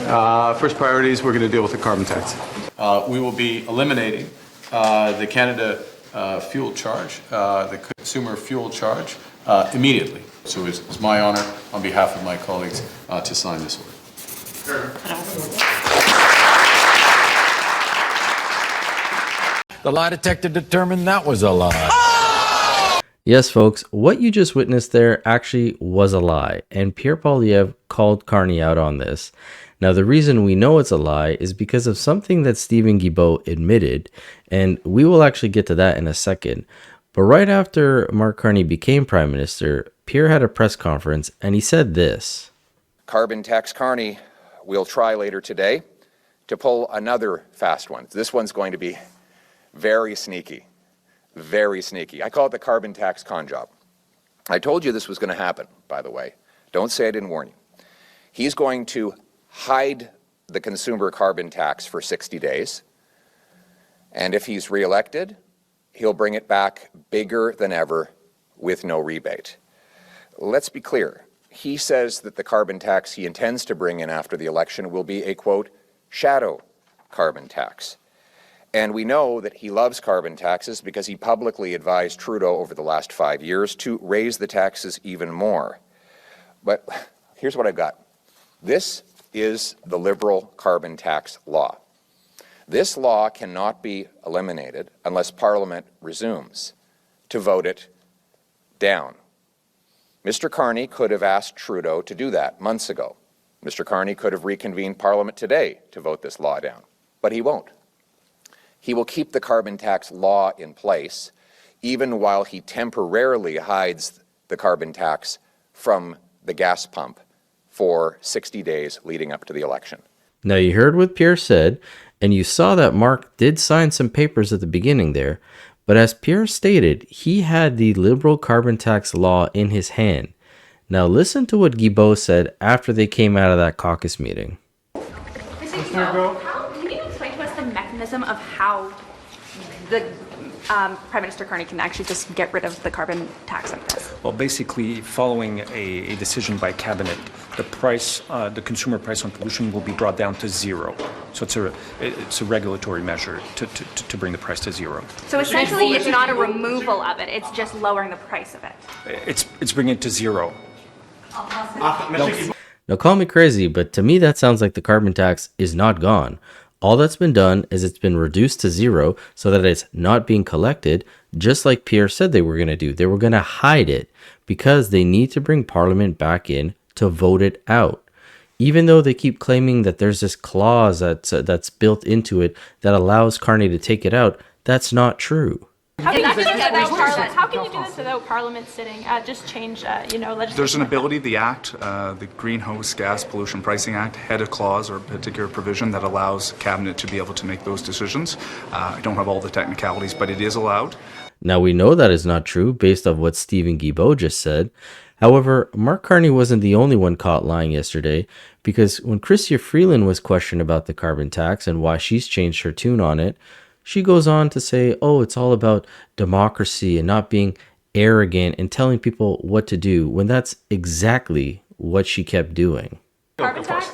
First priority is we're going to deal with the carbon tax. We will be eliminating the Canada fuel charge, the consumer fuel charge, immediately. So it's my honor, on behalf of my colleagues, to sign this order. The lie detector determined that was a lie. Yes, folks, what you just witnessed there actually was a lie, and Pierre Poilievre called Carney out on this. Now, the reason we know it's a lie is because of something that Stephen Guilbeault admitted, and we will actually get to that in a second. But right after Mark Carney became Prime Minister, Pierre had a press conference, and he said this. Carbon tax Carney will try later today to pull another fast one. This one's going to be very sneaky. Very sneaky. I call it the carbon tax con job. I told you this was going to happen, by the way. Don't say I didn't warn you. He's going to hide the consumer carbon tax for 60 days. And if he's reelected, he'll bring it back bigger than ever with no rebate. Let's be clear. He says that the carbon tax he intends to bring in after the election will be a, quote, shadow carbon tax. And we know that he loves carbon taxes because he publicly advised Trudeau over the last 5 years to raise the taxes even more. But here's what I've got. This is the Liberal carbon tax law. This law cannot be eliminated unless Parliament resumes to vote it down. Mr. Carney could have asked Trudeau to do that months ago. Mr. Carney could have reconvened Parliament today to vote this law down, but he won't. He will keep the carbon tax law in place even while he temporarily hides the carbon tax from the gas pump for 60 days leading up to the election. Now, you heard what Pierre said, and you saw that Mark did sign some papers at the beginning there, but as Pierre stated, he had the Liberal carbon tax law in his hand. Now, listen to what Guilbeault said after they came out of that caucus meeting. Can you explain to us the mechanism of how the Prime Minister Carney can actually just get rid of the carbon tax like this? Well, basically, following a decision by Cabinet, the price, the consumer price on pollution will be brought down to zero. So it's a regulatory measure to bring the price to zero. So essentially, it's not a removal of it; it's just lowering the price of it. It's bringing it to zero. Now, call me crazy, but to me that sounds like the carbon tax is not gone. All that's been done is it's been reduced to zero so that it's not being collected, just like Pierre said they were going to do. They were going to hide it because they need to bring Parliament back in to vote it out. Even though they keep claiming that there's this clause that's built into it that allows Carney to take it out, that's not true. How can you do this without Parliament? How can you do this without Parliament sitting? Just change, legislation. There's an ability. The Act, the Greenhouse Gas Pollution Pricing Act, had a clause or a particular provision that allows Cabinet to be able to make those decisions. I don't have all the technicalities, but it is allowed. Now, we know that is not true based on what Stephen Guilbeault just said. However, Mark Carney wasn't the only one caught lying yesterday, because when Chrystia Freeland was questioned about the carbon tax and why she's changed her tune on it, she goes on to say, oh, it's all about democracy and not being arrogant and telling people what to do, when that's exactly what she kept doing. Carbon tax?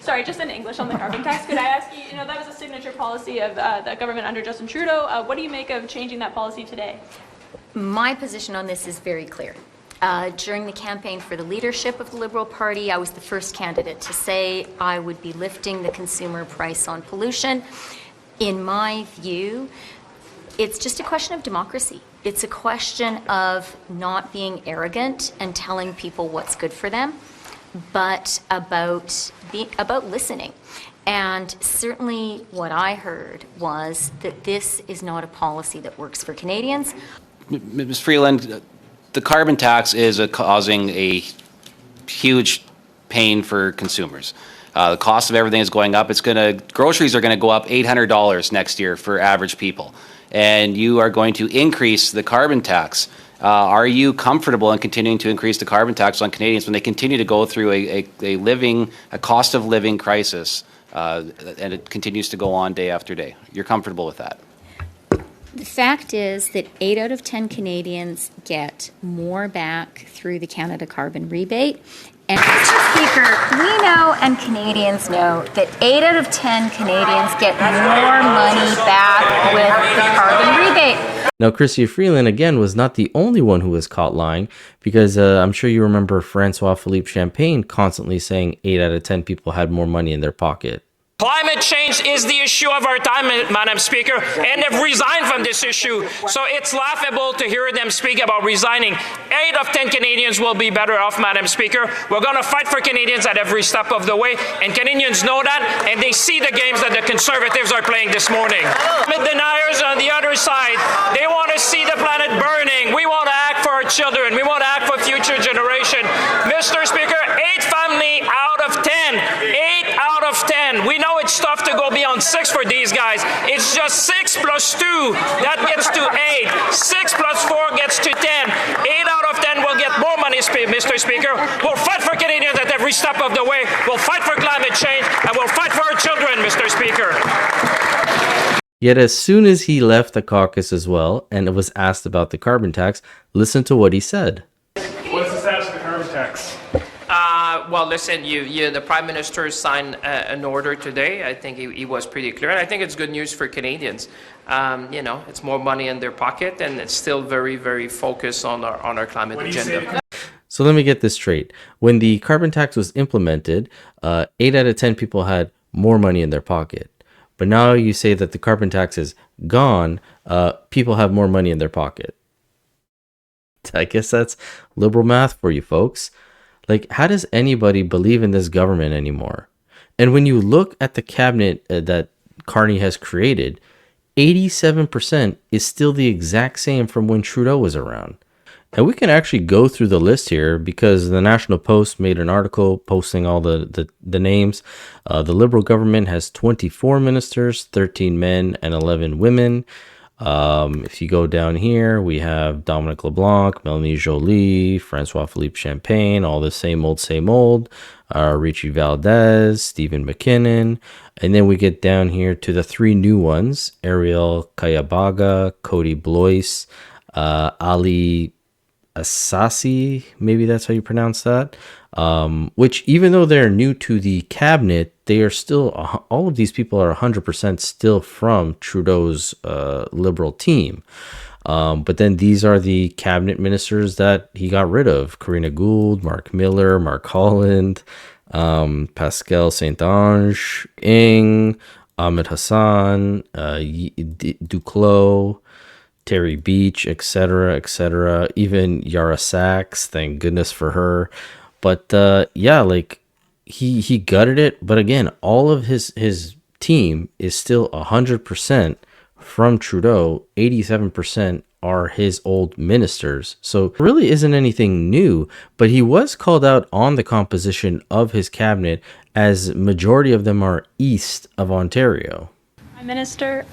Sorry, just in English on the carbon tax, could I ask you, that was a signature policy of the government under Justin Trudeau. What do you make of changing that policy today? My position on this is very clear. During the campaign for the leadership of the Liberal Party, I was the first candidate to say I would be lifting the consumer price on pollution. In my view, it's just a question of democracy. It's a question of not being arrogant and telling people what's good for them, but about listening. And certainly what I heard was that this is not a policy that works for Canadians. Ms. Freeland, the carbon tax is causing a huge pain for consumers. The cost of everything is going up. Groceries are going to go up $800 next year for average people. And you are going to increase the carbon tax. Are you comfortable in continuing to increase the carbon tax on Canadians when they continue to go through a cost of living crisis, and it continues to go on day after day? You're comfortable with that? The fact is that 8 out of 10 Canadians get more back through the Canada carbon rebate, And Mr. Speaker, we know and Canadians know that 8 out of 10 Canadians get more money back with the carbon rebate. Now, Chrystia Freeland, again, was not the only one who was caught lying, because I'm sure you remember Francois-Philippe Champagne constantly saying 8 out of 10 people had more money in their pocket. Climate change is the issue of our time, Madam Speaker, and they've resigned from this issue. So it's laughable to hear them speak about resigning. 8 of 10 Canadians will be better off, Madam Speaker. We're going to fight for Canadians at every step of the way, and Canadians know that, and they see the games that the Conservatives are playing this morning. The deniers on the other side, they want to see the planet burning. We want to act for our children. We want to act for future generation. Mr. Speaker, 8 family out of 10. 8 out of 10. We know it's tough to go beyond 6 for these guys. It's just 6 plus 2. That gets to 8. 6 plus 4 gets to 10. 8 out of 10 will get more money, Mr. Speaker. We'll fight for Canadians at every step of the way. We'll fight for climate change, and we'll fight for our children, Mr. Speaker. Yet as soon as he left the caucus as well, and was asked about the carbon tax, listen to what he said. What's the status of the carbon tax? Well, listen, the Prime Minister signed an order today. I think he was pretty clear. And I think it's good news for Canadians. It's more money in their pocket, and it's still very, very focused on our climate agenda. So let me get this straight. When the carbon tax was implemented, 8 out of 10 people had more money in their pocket. But now you say that the carbon tax is gone, people have more money in their pocket. I guess that's liberal math for you folks. Like, how does anybody believe in this government anymore? And when you look at the cabinet that Carney has created, 87% is still the exact same from when Trudeau was around. And we can actually go through the list here, because the National Post made an article posting all the names. The Liberal government has 24 ministers, 13 men and 11 women. If you go down here, we have Dominic LeBlanc, Melanie Joly, Francois-Philippe Champagne, all the same old, Richie Valdez, Stephen McKinnon. And then we get down here to the 3 new ones, Ariel Kayabaga, Cody Blois, Ali Assasi, maybe that's how you pronounce that, which, even though they're new to the cabinet, they are still, all of these people are 100% still from Trudeau's Liberal team. But then these are the cabinet ministers that he got rid of: Karina Gould, Mark Miller, Mark Holland, Pascal Saint-Onge, Ng, Ahmed Hassan, Duclos, Terry Beach, etc., etc. Even Yara Sachs, thank goodness for her. But he gutted it. But again, all of his team is still 100% from Trudeau. 87% are his old ministers. So it really isn't anything new. But he was called out on the composition of his cabinet, as majority of them are east of Ontario. Minister,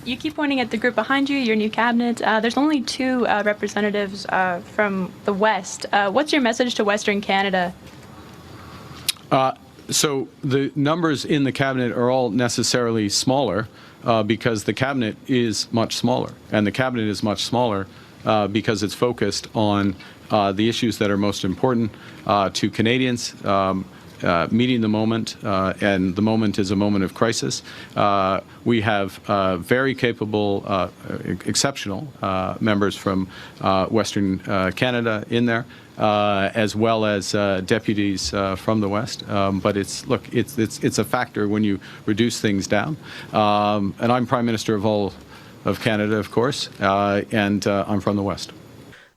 you keep pointing at the group behind you, your new cabinet. There's only 2 representatives from the West. What's your message to Western Canada? So the numbers in the cabinet are all necessarily smaller because the cabinet is much smaller. And the cabinet is much smaller because it's focused on the issues that are most important to Canadians. Meeting the moment, and the moment is a moment of crisis. We have very capable, exceptional members from Western Canada in there, as well as deputies from the West. But it's a factor when you reduce things down. And I'm Prime Minister of all of Canada, of course, and I'm from the West.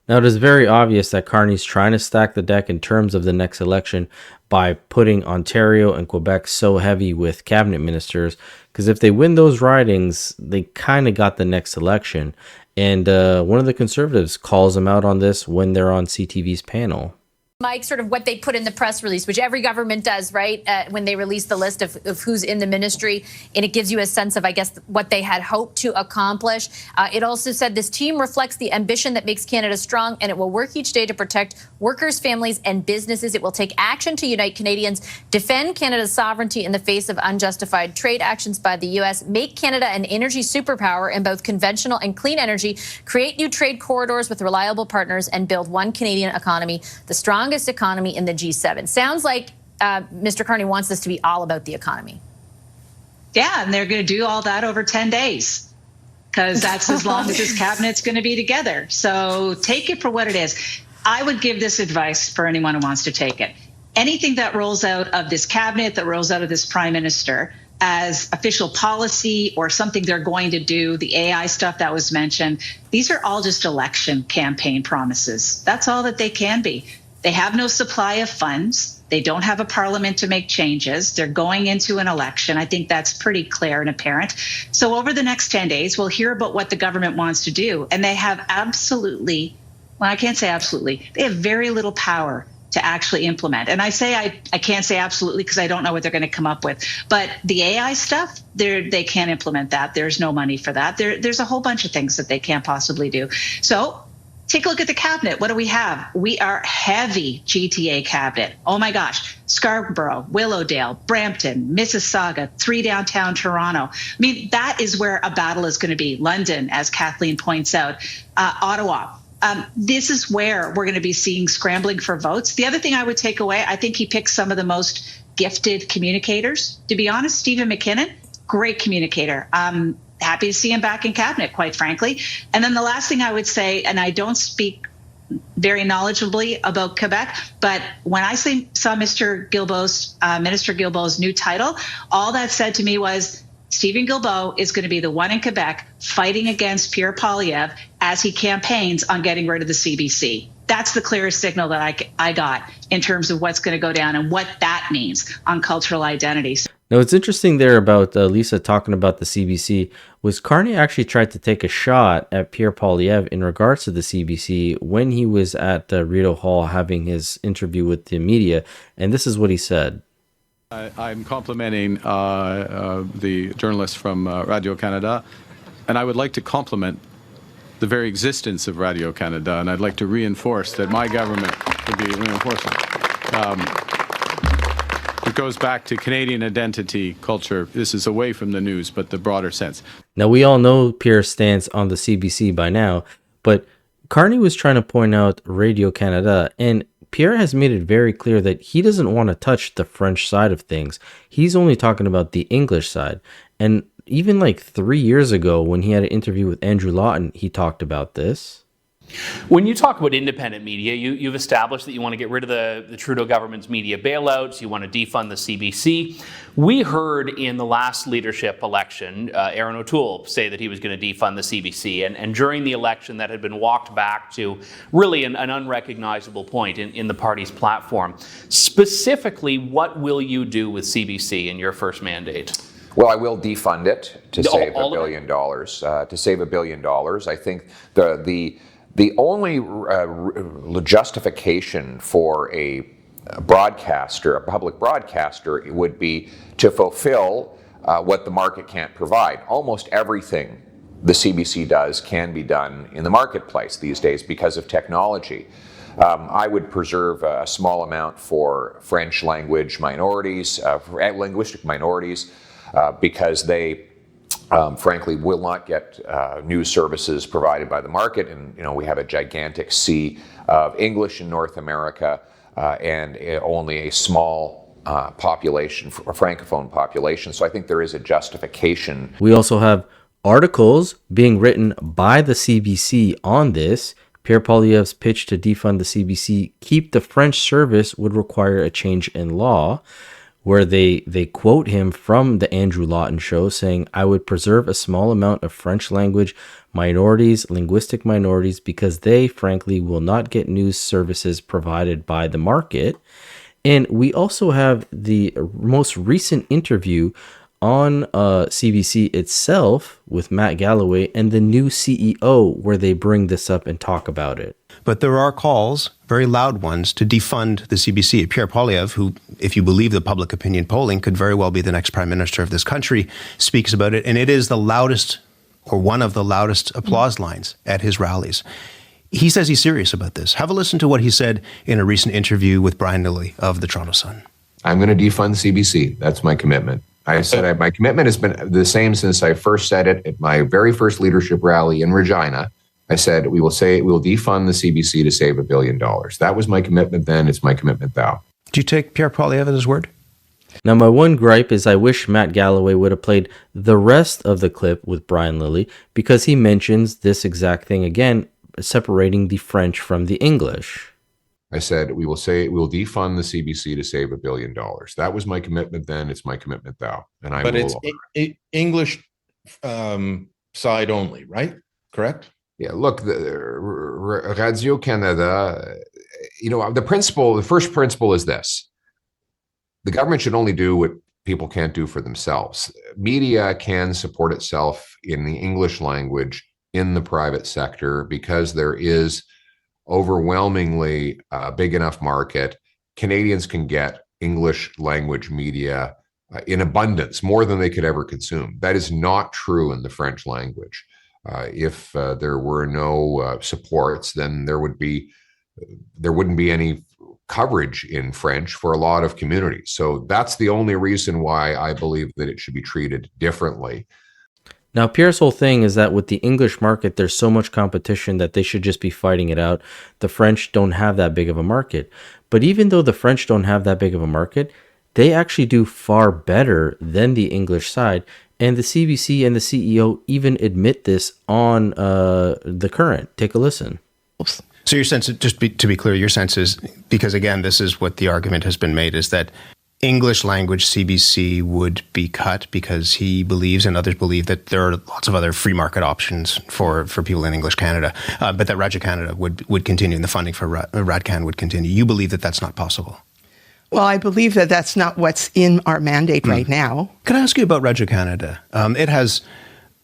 Now, it is very obvious that Carney's trying to stack the deck in terms of the next election by putting Ontario and Quebec so heavy with cabinet ministers, because if they win those ridings, they kind of got the next election. And one of the Conservatives calls them out on this when they're on CTV's panel. Mike, sort of what they put in the press release, which every government does, right? When they release the list of who's in the ministry, and it gives you a sense of, I guess, what they had hoped to accomplish. It also said this team reflects the ambition that makes Canada strong, and it will work each day to protect workers, families, and businesses. It will take action to unite Canadians, defend Canada's sovereignty in the face of unjustified trade actions by the U.S., make Canada an energy superpower in both conventional and clean energy, create new trade corridors with reliable partners, and build one Canadian economy. The strong strongest economy in the G7. Sounds like Mr. Carney wants this to be all about the economy. Yeah, and they're going to do all that over 10 days because that's as long as this cabinet's going to be together. So take it for what it is. I would give this advice for anyone who wants to take it. Anything that rolls out of this cabinet, that rolls out of this prime minister as official policy or something they're going to do, the AI stuff that was mentioned, these are all just election campaign promises. That's all that they can be. They have no supply of funds. They don't have a parliament to make changes. They're going into an election. I think that's pretty clear and apparent. So over the next 10 days, we'll hear about what the government wants to do. And they have absolutely, well, I can't say absolutely, they have very little power to actually implement. And I say I can't say absolutely because I don't know what they're going to come up with. But the AI stuff, they can't implement that. There's no money for that. There's a whole bunch of things that they can't possibly do. So take a look at the cabinet. What do we have? We are heavy GTA cabinet. Oh my gosh. Scarborough, Willowdale, Brampton, Mississauga, 3 downtown Toronto. I mean, that is where a battle is going to be. London, as Kathleen points out, Ottawa. This is where we're going to be seeing scrambling for votes. The other thing I would take away, I think he picked some of the most gifted communicators. To be honest, Stephen McKinnon, great communicator. Happy to see him back in cabinet, quite frankly. And then the last thing I would say, and I don't speak very knowledgeably about Quebec, but when I saw Mr. Guilbeault's, Minister Guilbeault's new title, all that said to me was, Stephen Guilbeault is going to be the one in Quebec fighting against Pierre Poilievre as he campaigns on getting rid of the CBC. That's the clearest signal that I got in terms of what's going to go down and what that means on cultural identities. Now, what's interesting there about Lisa talking about the CBC was Carney actually tried to take a shot at Pierre Poilievre in regards to the CBC when he was at Rideau Hall having his interview with the media, and this is what he said. I'm complimenting the journalist from Radio-Canada, and I would like to compliment the very existence of Radio-Canada, and I'd like to reinforce that my government would be reinforcing. It goes back to Canadian identity, culture. This is away from the news, but the broader sense. Now, we all know Pierre's stance on the CBC by now, but Carney was trying to point out Radio-Canada, and Pierre has made it very clear that he doesn't want to touch the French side of things. He's only talking about the English side. And even like 3 years ago, when he had an interview with Andrew Lawton, he talked about this. When you talk about independent media, you've established that you want to get rid of the Trudeau government's media bailouts, you want to defund the CBC. We heard in the last leadership election, Aaron O'Toole say that he was going to defund the CBC, and during the election that had been walked back to really an unrecognizable point in the party's platform. Specifically, what will you do with CBC in your first mandate? Well, I will defund it to save $1 billion. To save $1 billion, I think the only justification for a broadcaster, a public broadcaster, would be to fulfill what the market can't provide. Almost everything the CBC does can be done in the marketplace these days because of technology. I would preserve a small amount for French language minorities, linguistic minorities, because they frankly will not get news services provided by the market, and we have a gigantic sea of English in North America and only a small population, a francophone population. So I think there is a justification. We also have articles being written by the CBC on this. Pierre Poilievre's pitch to defund the CBC, keep the French service, would require a change in law, where they quote him from the Andrew Lawton show saying, I would preserve a small amount of French language minorities, linguistic minorities, because they, frankly, will not get news services provided by the market. And we also have the most recent interview on CBC itself with Matt Galloway and the new CEO, where they bring this up and talk about it. But there are calls, very loud ones, to defund the CBC. Pierre Poilievre, who, if you believe the public opinion polling, could very well be the next prime minister of this country, speaks about it. And it is the loudest, or one of the loudest, applause lines at his rallies. He says he's serious about this. Have a listen to what he said in a recent interview with Brian Lilly of the Toronto Sun. I'm going to defund CBC. That's my commitment. I said my commitment has been the same since I first said it at my very first leadership rally in Regina I said, we will defund the CBC to save $1 billion. That was my commitment then. It's my commitment now. Do you take Pierre Poilievre at his word? Now, my one gripe is I wish Matt Galloway would have played the rest of the clip with Brian Lilly, because he mentions this exact thing again, separating the French from the English. I said, we will defund the CBC to save $1 billion. That was my commitment then. It's my commitment now. And But it's English side only, right? Correct? Yeah, look, Radio Canada, the first principle is this. The government should only do what people can't do for themselves. Media can support itself in the English language in the private sector because there is overwhelmingly a big enough market. Canadians can get English language media in abundance, more than they could ever consume. That is not true in the French language. If there were no supports, then there wouldn't be any coverage in French for a lot of communities. So that's the only reason why I believe that it should be treated differently. Now, Pierre's whole thing is that with the English market, there's so much competition that they should just be fighting it out. The French don't have that big of a market. But even though the French don't have that big of a market, they actually do far better than the English side. And the CBC and the CEO even admit this on The Current. Take a listen. So your sense, to be clear, your sense is, because again, this is what the argument has been made, is that English language CBC would be cut because he believes and others believe that there are lots of other free market options for people in English Canada, but that Radio Canada would continue and the funding for RadCan would continue. You believe that that's not possible? Well, I believe that that's not what's in our mandate right now. Can I ask you about Radio Canada? It has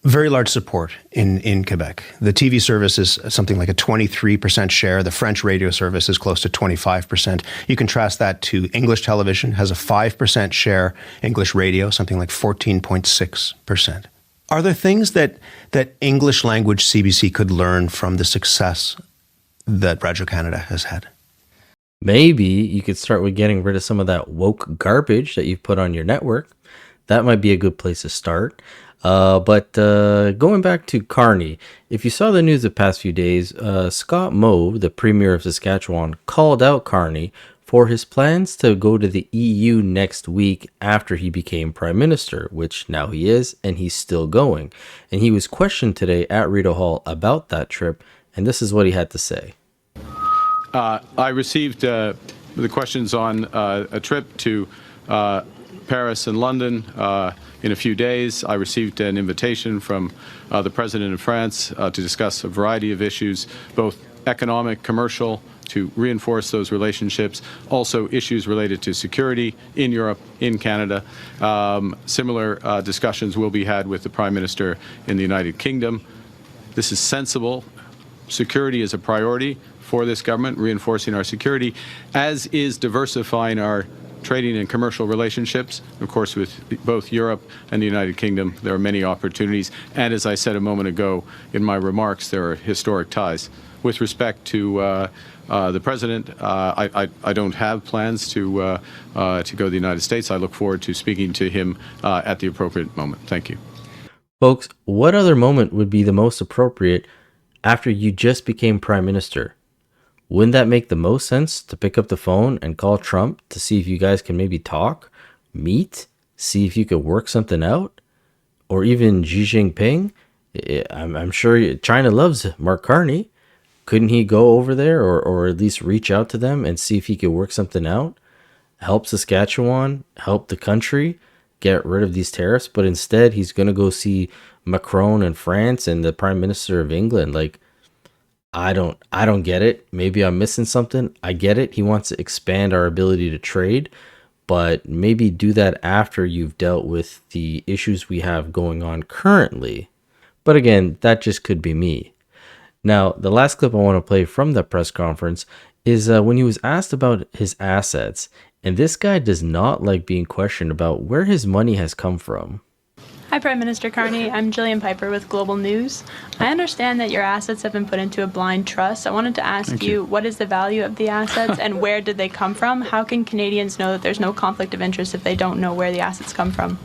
very large support in Quebec. The TV service is something like a 23% share. The French radio service is close to 25%. You contrast that to English television, has a 5% share. English radio, something like 14.6%. Are there things that English language CBC could learn from the success that Radio Canada has had? Maybe you could start with getting rid of some of that woke garbage that you've put on your network. That might be a good place to start. But going back to Carney, if you saw the news the past few days, Scott Moe, the Premier of Saskatchewan, called out Carney for his plans to go to the EU next week after he became Prime Minister, which now he is, and he's still going. And he was questioned today at Rideau Hall about that trip, and this is what he had to say. I received the questions on a trip to Paris and London in a few days. I received an invitation from the President of France to discuss a variety of issues, both economic, commercial, to reinforce those relationships, also issues related to security in Europe, in Canada. Similar discussions will be had with the Prime Minister in the United Kingdom. This is sensible. Security is a priority for this government, reinforcing our security, as is diversifying our trading and commercial relationships. Of course, with both Europe and the United Kingdom, there are many opportunities. And as I said a moment ago in my remarks, there are historic ties. With respect to the President, I don't have plans to go to the United States. I look forward to speaking to him at the appropriate moment. Thank you. Folks, what other moment would be the most appropriate after you just became Prime Minister? Wouldn't that make the most sense to pick up the phone and call Trump to see if you guys can maybe talk, meet, see if you could work something out? Or even Xi Jinping? I'm sure China loves Mark Carney. Couldn't he go over there or at least reach out to them and see if he could work something out? Help Saskatchewan, help the country, get rid of these tariffs, but instead he's going to go see Macron in France and the Prime Minister of England. Like, I don't get it. Maybe I'm missing something. I get it. He wants to expand our ability to trade, but maybe do that after you've dealt with the issues we have going on currently. But again, that just could be me. Now, the last clip I want to play from the press conference is when he was asked about his assets. And this guy does not like being questioned about where his money has come from. Hi, Prime Minister Carney. I'm Jillian Piper with Global News. I understand that your assets have been put into a blind trust. I wanted to ask you, what is the value of the assets and where did they come from? How can Canadians know that there's no conflict of interest if they don't know where the assets come from?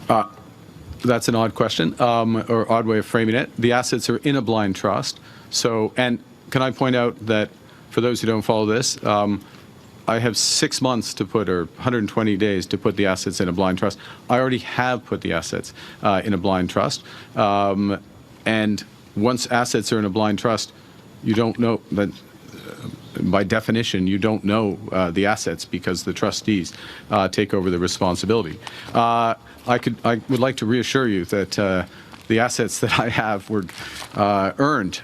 That's an odd question, or odd way of framing it. The assets are in a blind trust. So, and can I point out that for those who don't follow this, I have 6 months to put, or 120 days to put the assets in a blind trust. I already have put the assets in a blind trust. And once assets are in a blind trust, you don't know that. By definition, you don't know the assets because the trustees take over the responsibility. I would like to reassure you that the assets that I have were earned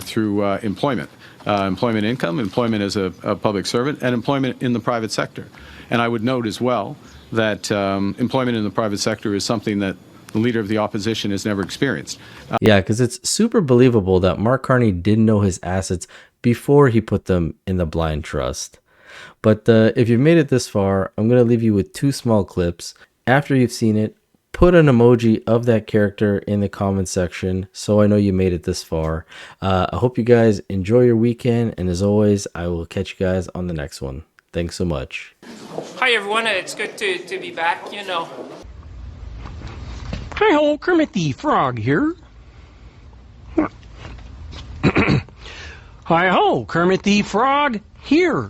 through employment. Employment income, employment as a public servant, and employment in the private sector. And I would note as well that employment in the private sector is something that the leader of the opposition has never experienced. Yeah, because it's super believable that Mark Carney didn't know his assets before he put them in the blind trust. But if you've made it this far, I'm going to leave you with 2 small clips. After you've seen it, put an emoji of that character in the comment section so I know you made it this far. I hope you guys enjoy your weekend, and as always, I will catch you guys on the next one. Thanks so much. Hi, everyone. It's good to be back, you know. Hi-ho, Kermit the Frog here. Hi-ho, Kermit the Frog here.